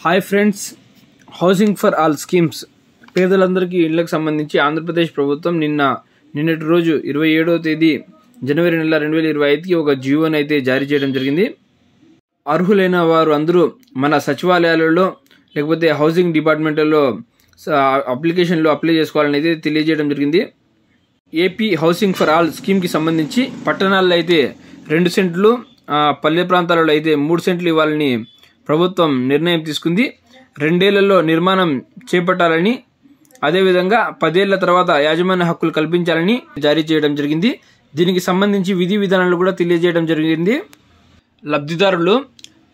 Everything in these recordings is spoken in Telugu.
Hi friends, housing for all schemes పేదలందరికీ ఇళ్లకు సంబంధించి ఆంధ్రప్రదేశ్ ప్రభుత్వం నిన్నటి రోజు 27వ తేదీ జనవరి నెల 2025కి ఒక జీవోని అయితే జారీ చేయడం జరిగింది. అర్హులైన వారు అందరూ మన సచివాలయాలలో లేకపోతే హౌసింగ్ డిపార్ట్మెంట్లో అప్లికేషన్లో అప్లై చేసుకోవాలని అయితే తెలియజేయడం జరిగింది. ఏపీ హౌసింగ్ ఫర్ ఆల్ స్కీమ్కి సంబంధించి పట్టణాల్లో అయితే 2 సెంట్లు, పల్లె ప్రాంతాలలో అయితే 3 సెంట్లు ఇవ్వాలని ప్రభుత్వం నిర్ణయం తీసుకుంది. 2 ఏళ్లలో నిర్మాణం చేపట్టాలని, అదేవిధంగా 10 ఏళ్ల తర్వాత యాజమాన్య హక్కులు కల్పించాలని జారీ చేయడం జరిగింది. దీనికి సంబంధించి విధి విధానాలు కూడా తెలియజేయడం జరిగింది. లబ్ధిదారులు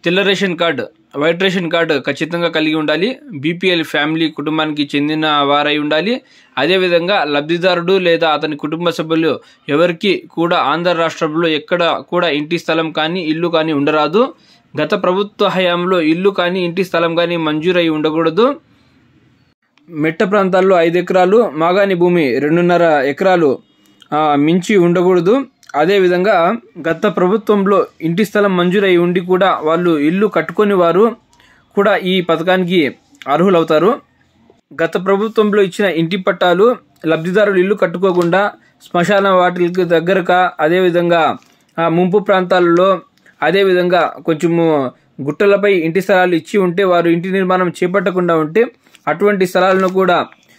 తెల్ల ration card, white ration card ఖచ్చితంగా కలిగి ఉండాలి. బీపీఎల్ ఫ్యామిలీ కుటుంబానికి చెందిన వారై ఉండాలి. అదేవిధంగా లబ్ధిదారుడు లేదా అతని కుటుంబ సభ్యులు ఎవరికి కూడా ఆంధ్ర రాష్ట్రంలో ఎక్కడ కూడా ఇంటి స్థలం కానీ ఇల్లు కానీ ఉండరాదు. గత ప్రభుత్వ హయాంలో ఇల్లు కానీ ఇంటి స్థలం కానీ మంజూరై ఉండకూడదు. మెట్ట ప్రాంతాల్లో 5 ఎకరాలు, మాగాని భూమి 2.5 ఎకరాలు మించి ఉండకూడదు. అదేవిధంగా గత ప్రభుత్వంలో ఇంటి స్థలం మంజూరై ఉండి కూడా వాళ్ళు ఇల్లు కట్టుకొని వారు కూడా ఈ పథకానికి అర్హులవుతారు. గత ప్రభుత్వంలో ఇచ్చిన ఇంటి పట్టాలు లబ్ధిదారులు ఇల్లు కట్టుకోకుండా శ్మశాన వాటికి దగ్గరగా, అదేవిధంగా ముంపు ప్రాంతాలలో, అదేవిధంగా కొంచెము గుట్టలపై ఇంటి స్థలాలు ఇచ్చి ఉంటే వారు ఇంటి నిర్మాణం చేపట్టకుండా ఉంటే అటువంటి స్థలాలను కూడా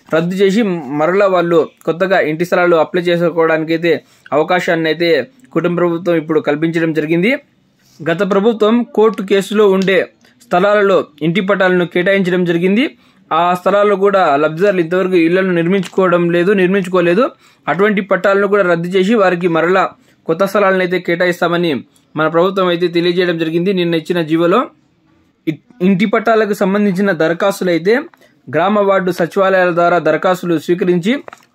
రద్దు చేసి మరలా వాళ్ళు కొత్తగా ఇంటి స్థలాలు అప్లై చేసుకోవడానికి అయితే అవకాశాన్ని అయితే కుటుంబ ప్రభుత్వం ఇప్పుడు కల్పించడం జరిగింది. గత ప్రభుత్వం కోర్టు కేసులో ఉండే స్థలాలలో ఇంటి పట్టాలను కేటాయించడం జరిగింది. ఆ స్థలాల్లో కూడా లబ్ధిదారులు ఇంతవరకు ఇళ్లను నిర్మించుకోలేదు. అటువంటి పట్టాలను కూడా రద్దు చేసి వారికి మరలా కొత్త స్థలాలను అయితే కేటాయిస్తామని మన ప్రభుత్వం అయితే తెలియజేయడం జరిగింది. నిన్న ఇచ్చిన జీవోలో ఇంటి పట్టాలకు సంబంధించిన దరఖాస్తులు అయితే గ్రామ వార్డు సచివాలయాల ద్వారా దరఖాస్తులు స్వీకరించి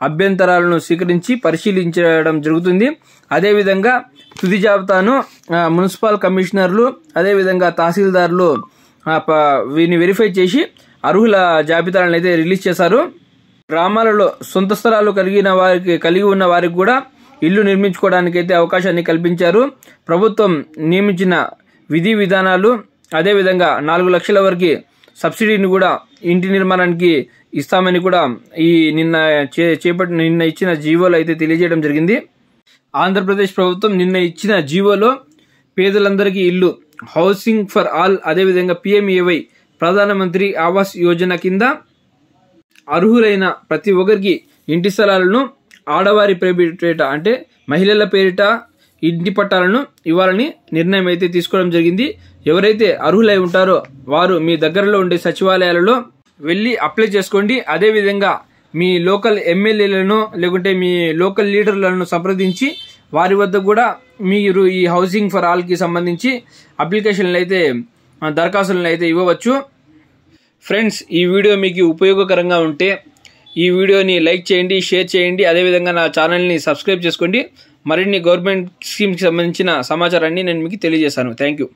అభ్యంతరాలను స్వీకరించి పరిశీలించడం జరుగుతుంది. అదేవిధంగా తుది జాబితాను మున్సిపల్ కమిషనర్లు, అదేవిధంగా తహసీల్దార్లు వీటిని వెరిఫై చేసి అర్హుల జాబితాలను అయితే రిలీజ్ చేశారు. గ్రామాలలో సొంత స్థలాలు కలిగి ఉన్న వారికి కూడా ఇల్లు నిర్మించుకోవడానికి అయితే అవకాశాన్ని కల్పించారు. ప్రభుత్వం నియమించిన విధి విధానాలు, అదేవిధంగా 4 లక్షల వరకు సబ్సిడీని కూడా ఇంటి నిర్మాణానికి ఇస్తామని కూడా నిన్న ఇచ్చిన జీవోలో అయితే తెలియజేయడం జరిగింది. ఆంధ్రప్రదేశ్ ప్రభుత్వం నిన్న ఇచ్చిన జీవోలో పేదలందరికీ ఇల్లు, హౌసింగ్ ఫర్ ఆల్, అదేవిధంగా PMAY ప్రధానమంత్రి ఆవాస్ యోజన కింద అర్హులైన ప్రతి ఒక్కరికి ఇంటి స్థలాలను ఆడవారి పేరిట అంటే మహిళల పేరిట ఇంటి పట్టాలను ఇవ్వాలని నిర్ణయం అయితే తీసుకోవడం జరిగింది. ఎవరైతే అర్హులై ఉంటారో వారు మీ దగ్గరలో ఉండే సచివాలయాలలో వెళ్ళి అప్లై చేసుకోండి. అదేవిధంగా మీ లోకల్ ఎమ్మెల్యేలను లేకుంటే మీ లోకల్ లీడర్లను సంప్రదించి వారి వద్ద కూడా మీరు ఈ హౌసింగ్ ఫర్ ఆల్కి సంబంధించి అప్లికేషన్లు అయితే దరఖాస్తులను అయితే ఇవ్వవచ్చు. ఫ్రెండ్స్, ఈ వీడియో మీకు ఉపయోగకరంగా ఉంటే ఈ వీడియోని లైక్ చేయండి, షేర్ చేయండి. అదేవిధంగా నా ఛానల్ని సబ్స్క్రైబ్ చేసుకోండి. మరిన్ని గవర్నమెంట్ స్కీమ్కి సంబంధించిన సమాచారాన్ని నేను మీకు తెలియజేస్తాను. Thank you.